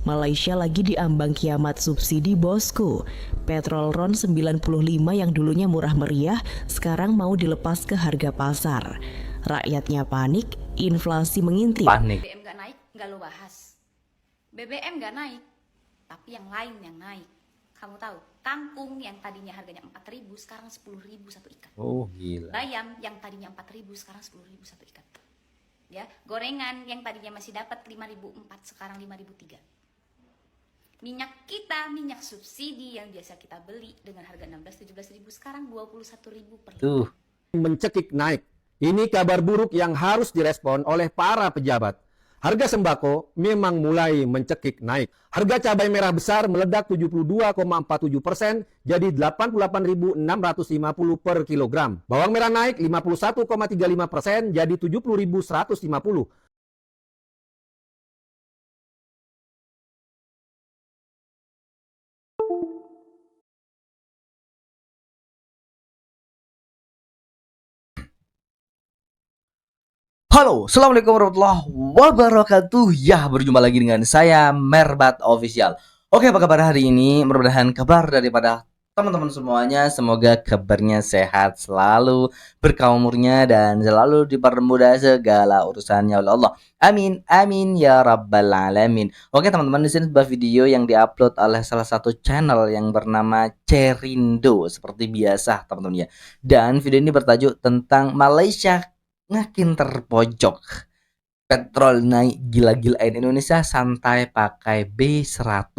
Malaysia lagi diambang kiamat subsidi bosku. Petrol RON 95 yang dulunya murah meriah sekarang mau dilepas ke harga pasar. Rakyatnya panik, inflasi mengintip. BBM gak naik, gak lo bahas. BBM gak naik, tapi yang lain yang naik. Kamu tahu, kangkung yang tadinya harganya 4.000 sekarang 10.000 satu ikat. Oh gila. Bayam yang tadinya 4.000 sekarang 10.000 satu ikat. Ya, gorengan yang tadinya masih dapat 5.004 sekarang 5.003. Minyak kita, minyak subsidi yang biasa kita beli dengan harga 16-17 ribu sekarang 21 ribu per liter. Mencekik naik. Ini kabar buruk yang harus direspon oleh para pejabat. Harga sembako memang mulai mencekik naik. Harga cabai merah besar meledak 72,47% jadi 88.650 per kilogram. Bawang merah naik 51,35% jadi 70.150. Halo, assalamualaikum warahmatullahi wabarakatuh. Ya, berjumpa lagi dengan saya Merbat Official. Oke, apa kabar hari ini? Mudah-mudahan kabar daripada teman-teman semuanya, semoga kabarnya sehat selalu, berkah umurnya dan selalu dipermudah segala urusannya oleh Allah. Amin, amin ya rabbal alamin. Oke teman-teman, di sini sebuah video yang diupload oleh salah satu channel yang bernama Cerindo seperti biasa teman-teman ya. Dan video ini bertajuk tentang Malaysia makin terpojok, petrol naik gila-gilain, Indonesia santai pakai B100,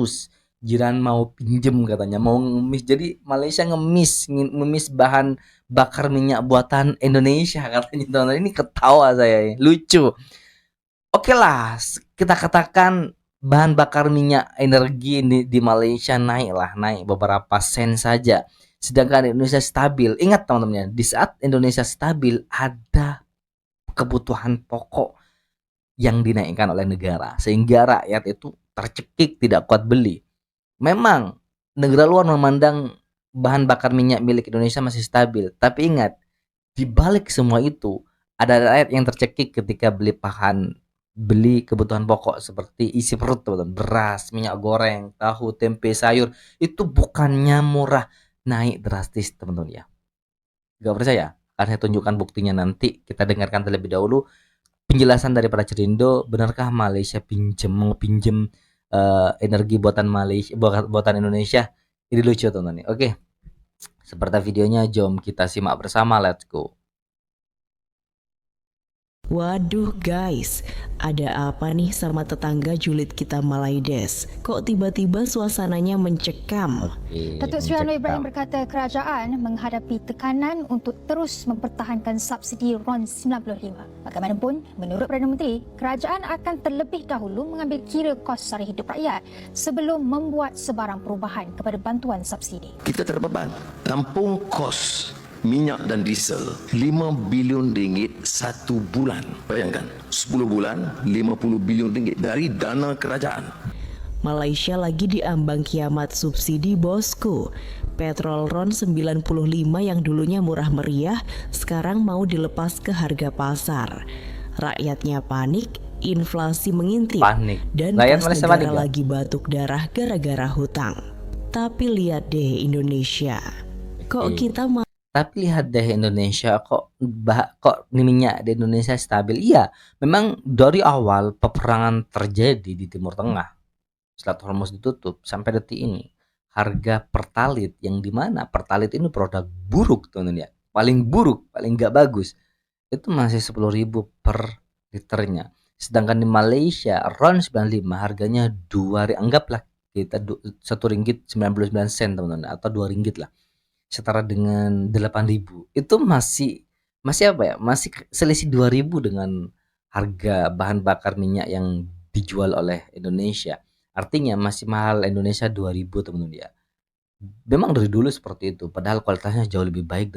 jiran mau pinjem katanya, mau ngemis. Jadi Malaysia ngemis bahan bakar minyak buatan Indonesia katanya. Teman-teman, ini ketawa saya, lucu. Oke lah, kita katakan bahan bakar minyak energi di Malaysia naik beberapa sen saja, sedangkan Indonesia stabil. Ingat teman-teman ya, di saat Indonesia stabil ada kebutuhan pokok yang dinaikkan oleh negara sehingga rakyat itu tercekik, tidak kuat beli. Memang negara luar memandang bahan bakar minyak milik Indonesia masih stabil, tapi ingat, di balik semua itu ada rakyat yang tercekik ketika beli kebutuhan pokok seperti isi perut, teman-teman. Beras, minyak goreng, tahu, tempe, sayur itu bukannya murah, naik drastis teman-teman ya. Gak percaya? Akan saya tunjukkan buktinya nanti. Kita dengarkan terlebih dahulu penjelasan daripada Cerindo. Benarkah Malaysia mau pinjem energi buatan Malaysia, buatan Indonesia? Ini lucu teman-teman. Oke, seperti videonya, jom kita simak bersama. Let's go. Waduh guys, ada apa nih sama tetangga julid kita Malaides? Kok tiba-tiba suasananya mencekam? Datuk Seri Anwar Ibrahim berkata kerajaan menghadapi tekanan untuk terus mempertahankan subsidi RON 95. Bagaimanapun, menurut Perdana Menteri, kerajaan akan terlebih dahulu mengambil kira kos sara hidup rakyat sebelum membuat sebarang perubahan kepada bantuan subsidi. Kita terbeban tampung kos minyak dan diesel 5 bilion ringgit satu bulan. Bayangkan, 10 bulan 50 bilion ringgit dari dana kerajaan. Malaysia lagi diambang kiamat subsidi bosku. Petrol RON 95 yang dulunya murah meriah sekarang mau dilepas ke harga pasar. Rakyatnya panik, inflasi mengintip, dan kas negara lagi batuk darah gara-gara hutang. Tapi lihat deh Indonesia, Tapi lihat deh Indonesia, kok minyak di Indonesia stabil. Iya, memang dari awal peperangan terjadi di Timur Tengah, Selat Hormuz ditutup sampai detik ini, harga pertalit, yang dimana pertalit ini produk buruk teman-teman ya, paling buruk, paling nggak bagus, itu masih 10.000 per liternya. Sedangkan di Malaysia RON 95 harganya 2, anggaplah kita 1 ringgit 99 sen teman-teman, atau 2 ringgit lah, setara dengan 8.000. Itu masih apa ya? Masih selisih 2.000 dengan harga bahan bakar minyak yang dijual oleh Indonesia. Artinya masih mahal Indonesia 2.000 teman-teman ya. Memang dari dulu seperti itu, padahal kualitasnya jauh lebih baik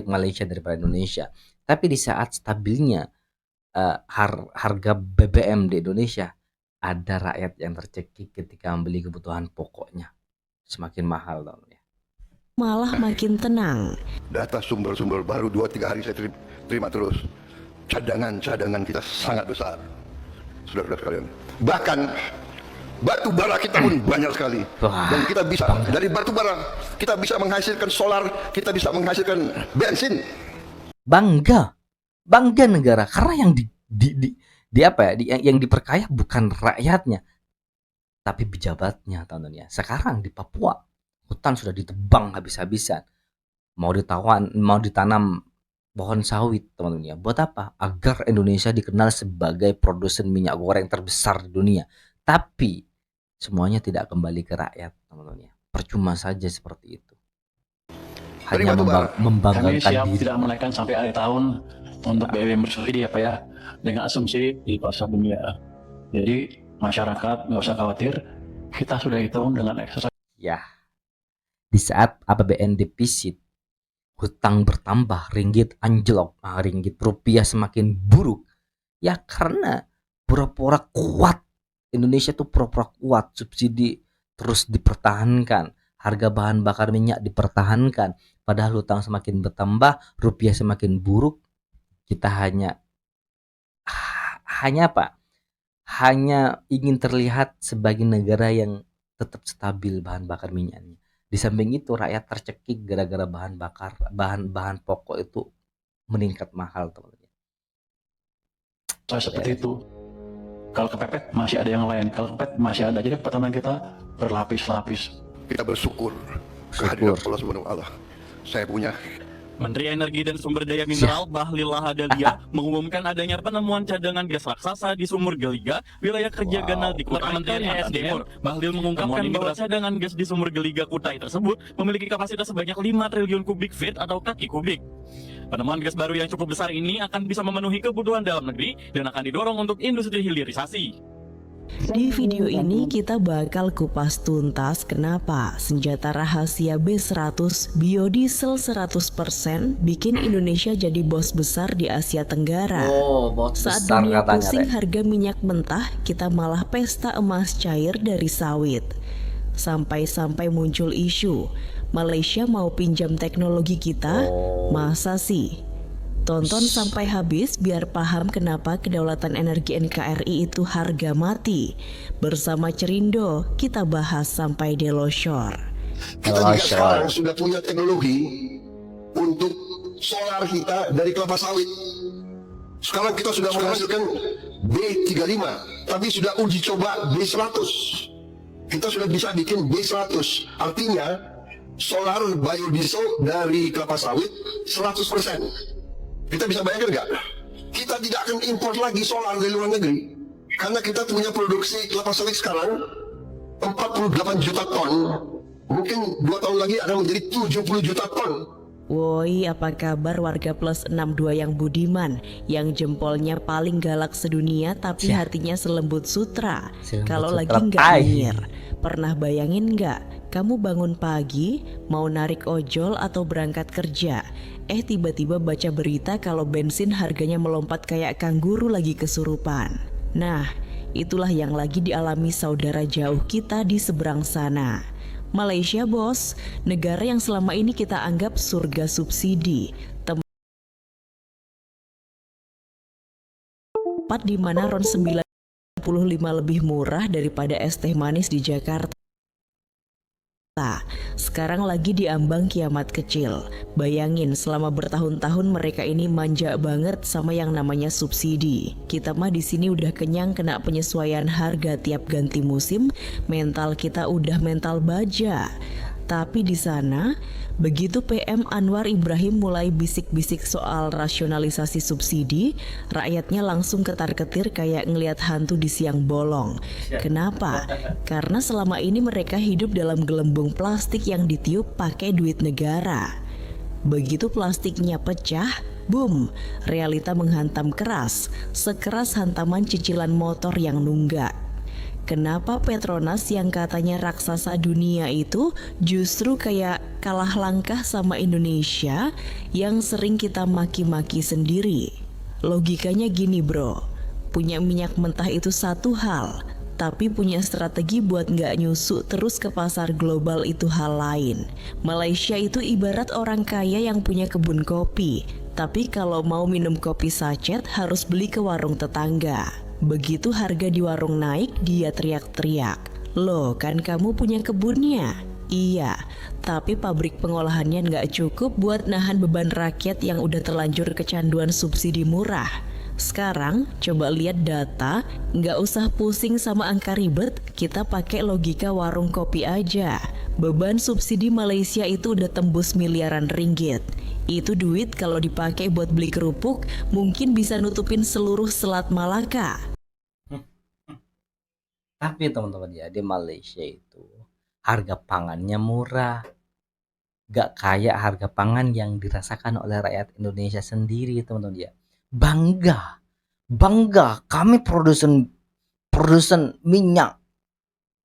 Malaysia daripada Indonesia. Tapi di saat stabilnya harga BBM di Indonesia, ada rakyat yang tercekik ketika membeli kebutuhan pokoknya semakin mahal ya. Malah makin tenang. Data sumber-sumber baru 2-3 hari saya terima terus. Cadangan kita sangat besar. saudara-saudara sekalian. Bahkan batu bara kita pun banyak sekali. Wah, Dan kita bisa dari batu bara kita bisa menghasilkan solar, kita bisa menghasilkan bensin. Bangga negara karena yang yang diperkaya bukan rakyatnya tapi pejabatnya, teman-teman ya. Sekarang di Papua hutan sudah ditebang habis-habisan, mau ditanam pohon sawit, teman-teman ya. Buat apa? Agar Indonesia dikenal sebagai produsen minyak goreng terbesar di dunia. Tapi semuanya tidak kembali ke rakyat, teman-teman ya. Percuma saja seperti itu. Hanya Dari batu bara. Kami membanggakan siap diri. tidak menaikkan sampai akhir tahun untuk BBM bersubsidi ya Pak ya, dengan asumsi di pasar dunia. Jadi masyarakat nggak usah khawatir, kita sudah hitung dengan eksersis. Ya, di saat APBN defisit, hutang bertambah, ringgit anjlok, ringgit rupiah semakin buruk. Ya karena pura-pura kuat. Indonesia tuh pura-pura kuat, subsidi terus dipertahankan, harga bahan bakar minyak dipertahankan. Padahal hutang semakin bertambah, rupiah semakin buruk. Kita hanya apa? Hanya ingin terlihat sebagai negara yang tetap stabil bahan bakar minyaknya. Di samping itu rakyat tercekik gara-gara bahan pokok itu meningkat mahal, teman-teman. Seperti itu. Kalau kepepet masih ada yang lain, kalau kepepet masih ada. Jadi pertanian kita berlapis-lapis. Kita bersyukur kehadiran Allah Subhanahu wa taala. Saya punya Menteri Energi dan Sumber Daya Mineral Bahlil Lahadalia mengumumkan adanya penemuan cadangan gas raksasa di Sumur Geliga, wilayah kerja Ganal di Kutai, Kalimantan Timur. Bahlil mengungkapkan bahwa cadangan gas di Sumur Geliga Kutai tersebut memiliki kapasitas sebanyak 5 triliun kubik feet atau kaki kubik. Penemuan gas baru yang cukup besar ini akan bisa memenuhi kebutuhan dalam negeri dan akan didorong untuk industri hilirisasi. Di video ini kita bakal kupas tuntas kenapa senjata rahasia B100 biodiesel 100% bikin Indonesia jadi bos besar di Asia Tenggara. Oh, bos Saat besar dunia katanya, pusing Rek. harga minyak mentah, kita malah pesta emas cair dari sawit. Sampai-sampai muncul isu Malaysia mau pinjam teknologi kita. Masa sih? Tonton sampai habis biar paham kenapa kedaulatan energi NKRI itu harga mati. Bersama Cerindo kita bahas sampai delosor. kita juga sekarang sudah punya teknologi untuk solar kita dari kelapa sawit. Sekarang kita sudah menghasilkan B35, tapi sudah uji coba B100. Kita sudah bisa bikin B100, artinya solar biodiesel dari kelapa sawit 100%. Kita bisa bayangkan nggak? Kita tidak akan impor lagi solar dari luar negeri, karena kita punya produksi kelapa sawit sekarang 48 juta ton. Mungkin 2 tahun lagi akan menjadi 70 juta ton. Woi, apa kabar warga plus 62 yang budiman, yang jempolnya paling galak sedunia tapi hatinya selembut sutra. Kalau lagi nggak nyinyir. Pernah bayangin nggak, kamu bangun pagi mau narik ojol atau berangkat kerja, tiba-tiba baca berita kalau bensin harganya melompat kayak kangguru lagi kesurupan. Nah, itulah yang lagi dialami saudara jauh kita di seberang sana. Malaysia, bos, negara yang selama ini kita anggap surga subsidi, tempat di mana RON 95 lebih murah daripada es teh manis di Jakarta. Sekarang lagi diambang kiamat kecil. Bayangin selama bertahun-tahun mereka ini manja banget sama yang namanya subsidi. Kita mah di sini udah kenyang kena penyesuaian harga tiap ganti musim, mental kita udah mental baja. Tapi di sana, begitu PM Anwar Ibrahim mulai bisik-bisik soal rasionalisasi subsidi, rakyatnya langsung ketar-ketir kayak ngelihat hantu di siang bolong. Kenapa? Karena selama ini mereka hidup dalam gelembung plastik yang ditiup pakai duit negara. Begitu plastiknya pecah, boom, realita menghantam keras, sekeras hantaman cicilan motor yang nunggak. Kenapa Petronas yang katanya raksasa dunia itu justru kayak kalah langkah sama Indonesia yang sering kita maki-maki sendiri? Logikanya gini bro, punya minyak mentah itu satu hal, tapi punya strategi buat nggak nyusuk terus ke pasar global itu hal lain. Malaysia itu ibarat orang kaya yang punya kebun kopi, tapi kalau mau minum kopi sachet harus beli ke warung tetangga. Begitu harga di warung naik, dia teriak-teriak. Loh, kan kamu punya kebunnya? Iya, tapi pabrik pengolahannya nggak cukup buat nahan beban rakyat yang udah terlanjur kecanduan subsidi murah. Sekarang coba lihat data, nggak usah pusing sama angka ribet, kita pakai logika warung kopi aja. Beban subsidi Malaysia itu udah tembus miliaran ringgit. Itu duit kalau dipakai buat beli kerupuk, mungkin bisa nutupin seluruh Selat Malaka. Tapi teman-teman ya, di Malaysia itu harga pangannya murah. Gak kayak harga pangan yang dirasakan oleh rakyat Indonesia sendiri, teman-teman ya. Bangga kami produsen minyak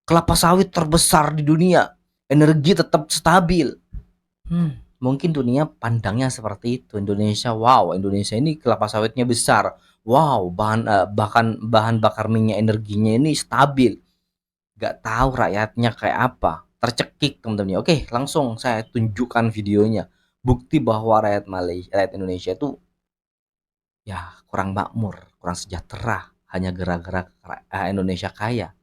kelapa sawit terbesar di dunia, energi tetap stabil. Mungkin dunia pandangnya seperti itu. Indonesia ini kelapa sawitnya besar, bahkan bahan bakar minyak energinya ini stabil. Gak tahu rakyatnya kayak apa, tercekik teman-teman. Oke, langsung saya tunjukkan videonya, bukti bahwa rakyat Indonesia itu ya kurang makmur, kurang sejahtera, hanya gara-gara Indonesia kaya.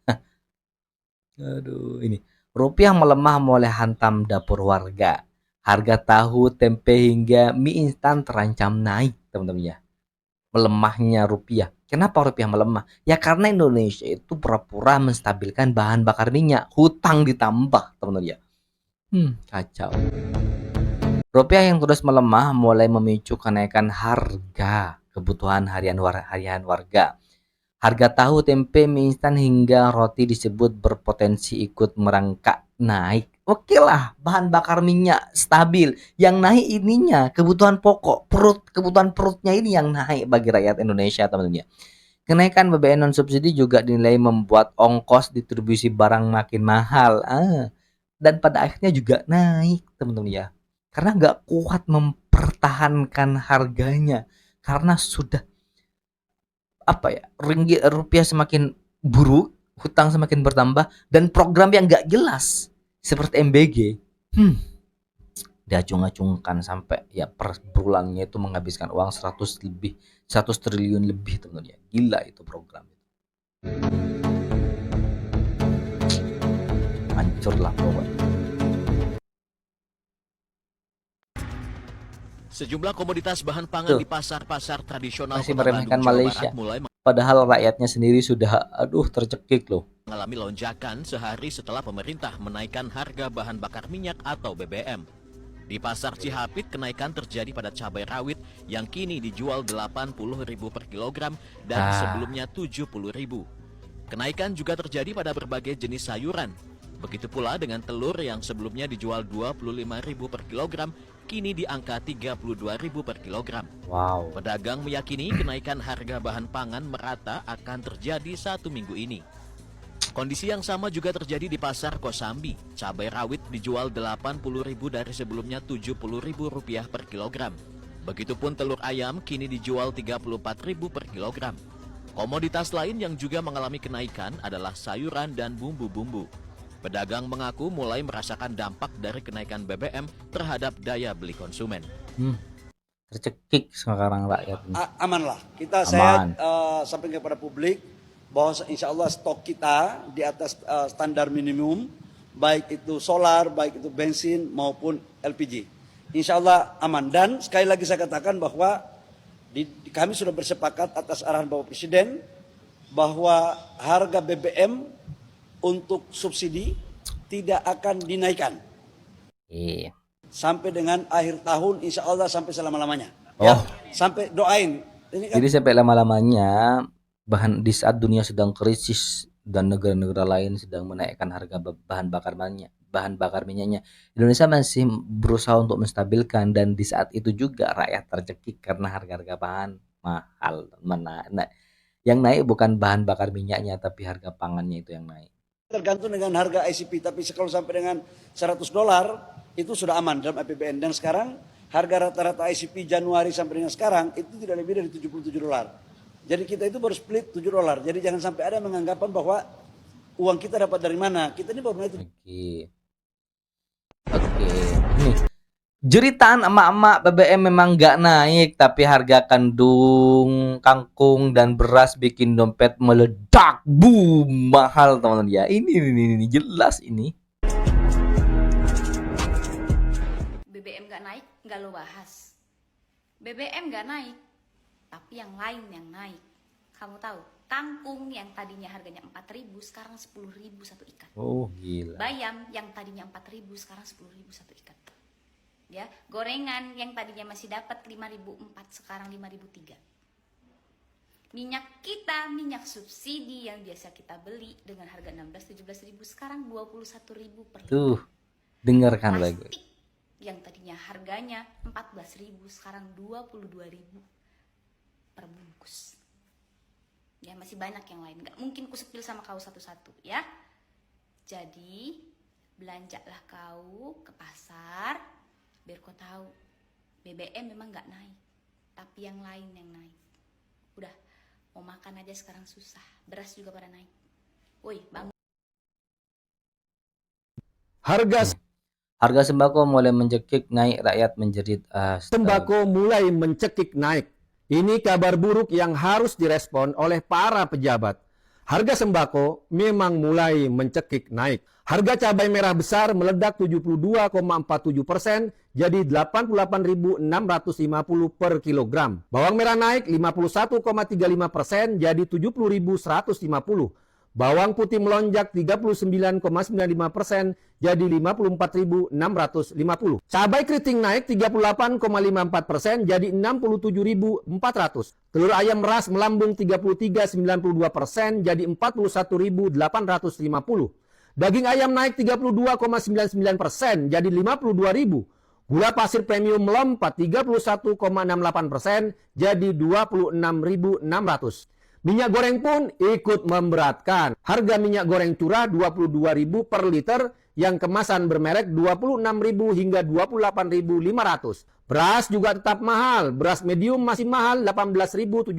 Aduh, ini rupiah melemah mulai hantam dapur warga. Harga tahu, tempe hingga mie instan terancam naik, teman-teman ya. Melemahnya rupiah. Kenapa rupiah melemah? Ya karena Indonesia itu pura-pura menstabilkan bahan bakar minyak, hutang ditambah, teman-teman ya. Kacau. Rupiah yang terus melemah mulai memicu kenaikan harga kebutuhan harian warga. Harga tahu, tempe, mie instan hingga roti disebut berpotensi ikut merangkak naik. Oke lah, bahan bakar minyak stabil. Yang naik ininya kebutuhan pokok, kebutuhan perutnya ini yang naik bagi rakyat Indonesia, teman-teman ya. Kenaikan BBM non subsidi juga dinilai membuat ongkos distribusi barang makin mahal. Dan pada akhirnya juga naik, teman-teman ya. Karena nggak kuat mempertahankan harganya. Karena sudah rupiah semakin buruk, hutang semakin bertambah, dan program yang nggak jelas seperti MBG diacung-acungkan sampai ya per bulannya itu menghabiskan uang 100 triliun lebih, teman-teman ya. Gila itu program itu. Hancurlah pokoknya. Sejumlah komoditas bahan pangan di pasar-pasar tradisional masih Kota meremehkan Bandung, Jawa Malaysia. Barat mulai Padahal rakyatnya sendiri sudah tercekik loh. mengalami lonjakan sehari setelah pemerintah menaikkan harga bahan bakar minyak atau BBM. Di pasar Cihapit, kenaikan terjadi pada cabai rawit yang kini dijual Rp80.000 per kilogram dan sebelumnya Rp70.000. Kenaikan juga terjadi pada berbagai jenis sayuran. Begitu pula dengan telur yang sebelumnya dijual Rp25.000 per kilogram, kini di angka Rp32.000 per kilogram. Wow. Pedagang meyakini kenaikan harga bahan pangan merata akan terjadi 1 minggu ini. Kondisi yang sama juga terjadi di pasar Kosambi. Cabai rawit dijual Rp80.000 dari sebelumnya Rp70.000 per kilogram. Begitupun telur ayam kini dijual Rp34.000 per kilogram. Komoditas lain yang juga mengalami kenaikan adalah sayuran dan bumbu-bumbu. Pedagang mengaku mulai merasakan dampak dari kenaikan BBM terhadap daya beli konsumen. Tercekik sekarang rakyat. Amanlah. Saya sampaikan kepada publik bahwa insya Allah stok kita di atas standar minimum, baik itu solar, baik itu bensin maupun LPG. Insya Allah aman. Dan sekali lagi saya katakan bahwa kami sudah bersepakat atas arahan Bapak Presiden bahwa harga BBM untuk subsidi tidak akan dinaikkan. Sampai dengan akhir tahun, insya Allah sampai selama-lamanya. Ya, sampai doain. Jadi sampai lama-lamanya, di saat dunia sedang krisis dan negara-negara lain sedang menaikkan harga bahan bakar minyaknya, Indonesia masih berusaha untuk menstabilkan, dan di saat itu juga rakyat tercekik karena harga-harga bahan mahal. Yang naik bukan bahan bakar minyaknya, tapi harga pangannya itu yang naik. Tergantung dengan harga ICP, tapi kalau sampai dengan $100 itu sudah aman dalam APBN. Dan sekarang harga rata-rata ICP Januari sampai dengan sekarang itu tidak lebih dari $77. Jadi kita itu baru split $7. Jadi jangan sampai ada menganggapan bahwa uang kita dapat dari mana. Kita ini baru naik. Oke. Nih, Jeritan emak-emak BBM memang nggak naik, tapi harga kangkung dan beras bikin dompet meledak, boom, mahal teman-teman ya. Ini jelas ini. BBM nggak naik, nggak lo bahas. BBM nggak naik, tapi yang lain yang naik. Kamu tahu, kangkung yang tadinya harganya 4.000 sekarang 10.000 satu ikat. Oh gila. Bayam yang tadinya 4.000 sekarang 10.000 satu ikat. Ya, gorengan yang tadinya masih dapat 5.004 sekarang 5.003. Minyak kita, minyak subsidi yang biasa kita beli dengan harga 16-17.000 sekarang 21.000 per liter. Tuh, dengarkan lagu. Plastik yang tadinya harganya 14.000 sekarang 22.000 per bungkus. Ya, masih banyak yang lain. Nggak mungkin kusepil sama kau satu-satu ya. Jadi, belanjalah kau ke pasar biar kau tahu BBM memang nggak naik, tapi yang lain yang naik. Udah, mau makan aja sekarang susah, beras juga pada naik. Woi, bangun. Harga sembako mulai mencekik naik, rakyat menjerit. sembako mulai mencekik naik. Ini kabar buruk yang harus direspon oleh para pejabat. Harga sembako memang mulai mencekik naik. Harga cabai merah besar meledak 72,47% jadi 88.650 per kilogram. Bawang merah naik 51,35% jadi 70.150. Bawang putih melonjak 39,95% jadi 54.650. Cabai keriting naik 38,54% jadi 67.400. Telur ayam ras melambung 33,92% jadi 41.850. Daging ayam naik 32,99% jadi 52.000. Gula pasir premium melompat 31,68% jadi 26.600. Minyak goreng pun ikut memberatkan. Harga minyak goreng curah 22.000 per liter, yang kemasan bermerek 26.000 hingga 28.500. Beras juga tetap mahal. Beras medium masih mahal 18.750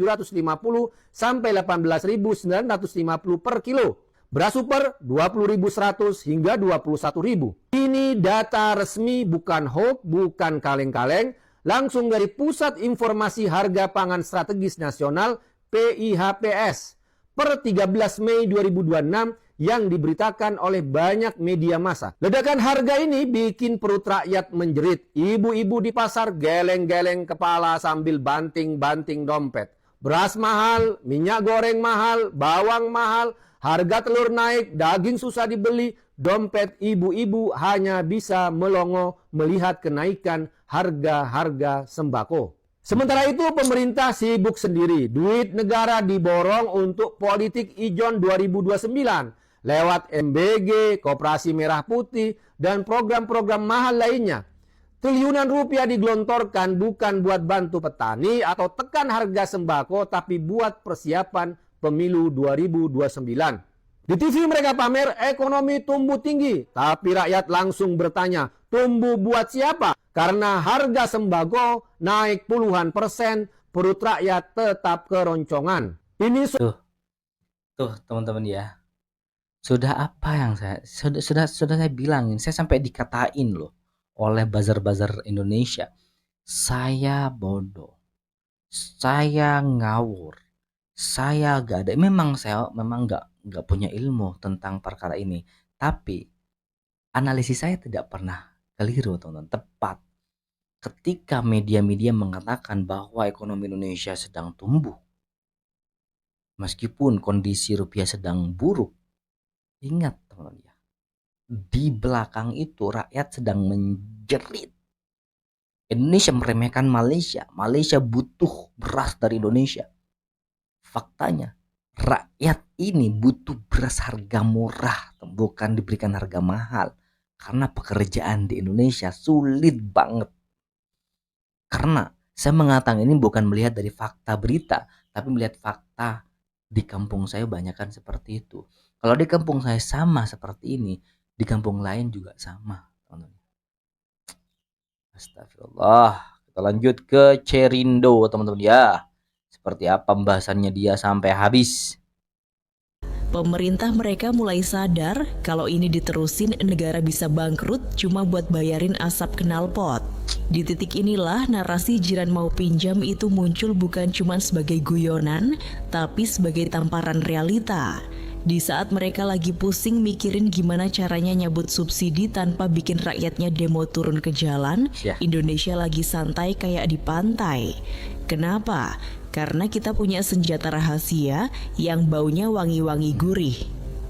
sampai 18.950 per kilo. Beras super 20.100 hingga 21.000. Ini data resmi, bukan hoax, bukan kaleng-kaleng, langsung dari Pusat Informasi Harga Pangan Strategis Nasional PIHPS per 13 Mei 2026 yang diberitakan oleh banyak media massa. Ledakan harga ini bikin perut rakyat menjerit. Ibu-ibu di pasar geleng-geleng kepala sambil banting-banting dompet. Beras mahal, minyak goreng mahal, bawang mahal, harga telur naik, daging susah dibeli, dompet ibu-ibu hanya bisa melongo melihat kenaikan harga-harga sembako. Sementara itu pemerintah sibuk sendiri. Duit negara diborong untuk politik ijon 2029 lewat MBG, Koperasi Merah Putih, dan program-program mahal lainnya. Triliunan rupiah digelontorkan bukan buat bantu petani atau tekan harga sembako, tapi buat persiapan pemilu 2029. Di TV mereka pamer ekonomi tumbuh tinggi, tapi rakyat langsung bertanya, tumbuh buat siapa? Karena harga sembako naik puluhan persen, perut rakyat tetap keroncongan. Ini Tuh teman-teman ya. Sudah apa yang sudah saya bilangin, saya sampai dikatain loh oleh buzzer-buzzer Indonesia. Saya bodoh. Saya ngawur. Saya gak ada, saya memang gak punya ilmu tentang perkara ini. Tapi analisis saya tidak pernah keliru, teman-teman, tepat. Ketika media-media mengatakan bahwa ekonomi Indonesia sedang tumbuh, meskipun kondisi rupiah sedang buruk, ingat teman-teman ya, di belakang itu rakyat sedang menjerit. Indonesia meremehkan Malaysia. Malaysia butuh beras dari Indonesia. Faktanya, rakyat ini butuh beras harga murah, bukan diberikan harga mahal. Karena pekerjaan di Indonesia sulit banget. Karena saya mengatakan ini bukan melihat dari fakta berita, tapi melihat fakta di kampung saya banyakkan seperti itu. Kalau di kampung saya sama seperti ini, di kampung lain juga sama. Astagfirullah. Kita lanjut ke Cerindo, teman-teman ya. Seperti apa pembahasannya dia sampai habis. Pemerintah mereka mulai sadar kalau ini diterusin negara bisa bangkrut cuma buat bayarin asap knalpot. Di titik inilah narasi jiran mau pinjam itu muncul bukan cuma sebagai guyonan, tapi sebagai tamparan realita. Di saat mereka lagi pusing mikirin gimana caranya nyabut subsidi tanpa bikin rakyatnya demo turun ke jalan, Ya. Indonesia lagi santai kayak di pantai. Kenapa? Karena kita punya senjata rahasia yang baunya wangi-wangi gurih.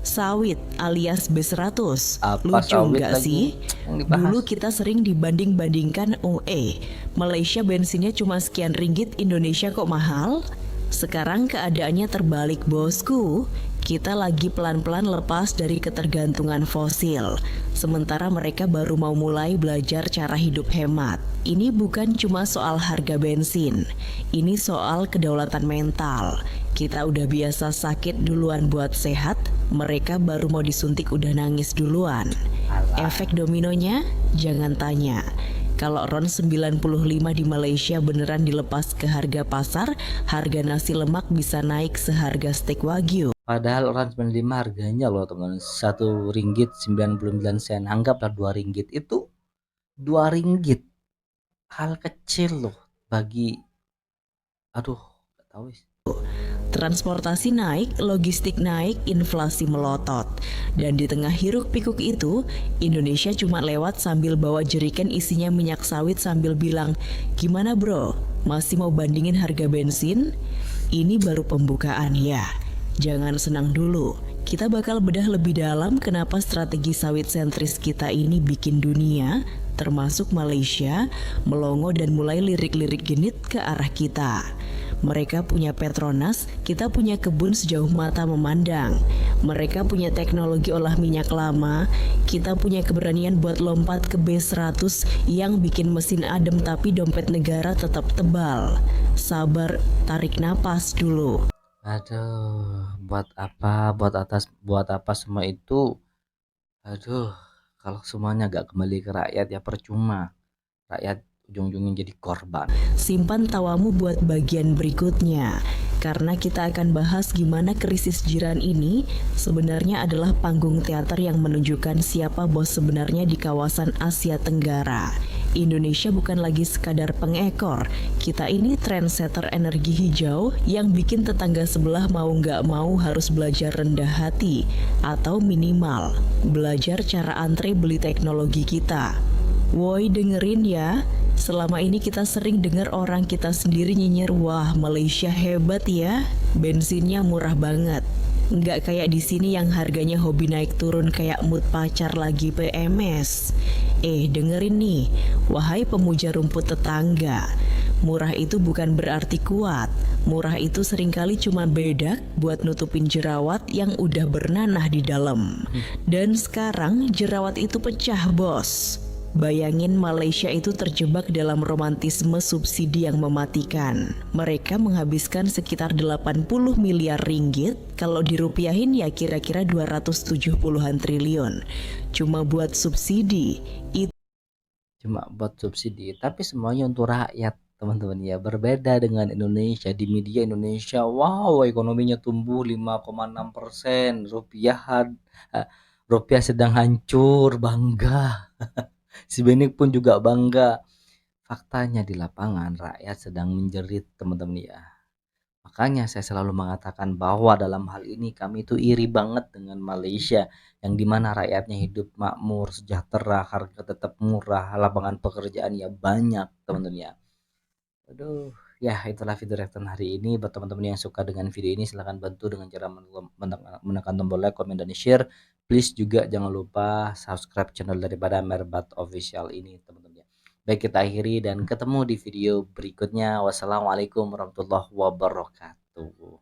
Sawit alias B100. Apa Lucu sawit nggak lagi sih? yang dibahas? Dulu kita sering dibanding-bandingkan Malaysia bensinnya cuma sekian ringgit, Indonesia kok mahal? Sekarang keadaannya terbalik bosku. Kita lagi pelan-pelan lepas dari ketergantungan fosil. Sementara mereka baru mau mulai belajar cara hidup hemat. Ini bukan cuma soal harga bensin. Ini soal kedaulatan mental. Kita udah biasa sakit duluan buat sehat, mereka baru mau disuntik udah nangis duluan. Efek dominonya? Jangan tanya. Kalau RON 95 di Malaysia beneran dilepas ke harga pasar, harga nasi lemak bisa naik seharga steak wagyu. Padahal RON 95 harganya loh teman-teman, 1 ringgit 99 sen. Anggaplah 2 ringgit, itu 2 ringgit. Hal kecil loh bagi, aduh, gak tahu sih. Transportasi naik, logistik naik, inflasi melotot. Dan di tengah hiruk pikuk itu, Indonesia cuma lewat sambil bawa jeriken isinya minyak sawit sambil bilang, "Gimana bro, masih mau bandingin harga bensin?" Ini baru pembukaan ya. Jangan senang dulu. Kita bakal bedah lebih dalam kenapa strategi sawit sentris kita ini bikin dunia, termasuk Malaysia, melongo dan mulai lirik-lirik genit ke arah kita. Mereka punya Petronas, kita punya kebun sejauh mata memandang. Mereka punya teknologi olah minyak lama, kita punya keberanian buat lompat ke B100 yang bikin mesin adem tapi dompet negara tetap tebal. Sabar, tarik napas dulu. Aduh, buat apa semua itu? Aduh, kalau semuanya gak kembali ke rakyat ya percuma. Rakyat ujung-ujungnya jadi korban. Simpan tawamu buat bagian berikutnya, karena kita akan bahas gimana krisis jiran ini sebenarnya adalah panggung teater yang menunjukkan siapa bos sebenarnya di kawasan Asia Tenggara. Indonesia bukan lagi sekadar pengekor, kita ini trendsetter energi hijau yang bikin tetangga sebelah mau nggak mau harus belajar rendah hati, atau minimal belajar cara antre beli teknologi kita. Woi dengerin ya, selama ini kita sering dengar orang kita sendiri nyinyir, wah Malaysia hebat ya, bensinnya murah banget. Nggak kayak di sini yang harganya hobi naik turun kayak mood pacar lagi PMS. Dengerin nih, wahai pemuja rumput tetangga. Murah itu bukan berarti kuat. Murah itu seringkali cuma bedak buat nutupin jerawat yang udah bernanah di dalam. Dan sekarang jerawat itu pecah bos. Bayangin Malaysia itu terjebak dalam romantisme subsidi yang mematikan. Mereka menghabiskan sekitar 80 miliar ringgit, kalau dirupiahin ya kira-kira 270-an triliun. Cuma buat subsidi. Tapi semuanya untuk rakyat teman-teman ya. Berbeda dengan Indonesia. Di media Indonesia, wow ekonominya tumbuh 5,6%, rupiah sedang hancur, bangga. Si Benik pun juga bangga. Faktanya di lapangan rakyat sedang menjerit teman-teman ya. Makanya saya selalu mengatakan bahwa dalam hal ini kami itu iri banget dengan Malaysia, yang dimana rakyatnya hidup makmur, sejahtera, harga tetap murah, lapangan pekerjaan ya banyak teman-teman ya. Aduh, ya itulah video reaction hari ini. Buat teman-teman yang suka dengan video ini silahkan bantu dengan cara menekan tombol like, komen, dan share. Please juga jangan lupa subscribe channel daripada Merbat Official ini teman-teman ya. Baik, kita akhiri dan ketemu di video berikutnya. Wassalamualaikum warahmatullahi wabarakatuh.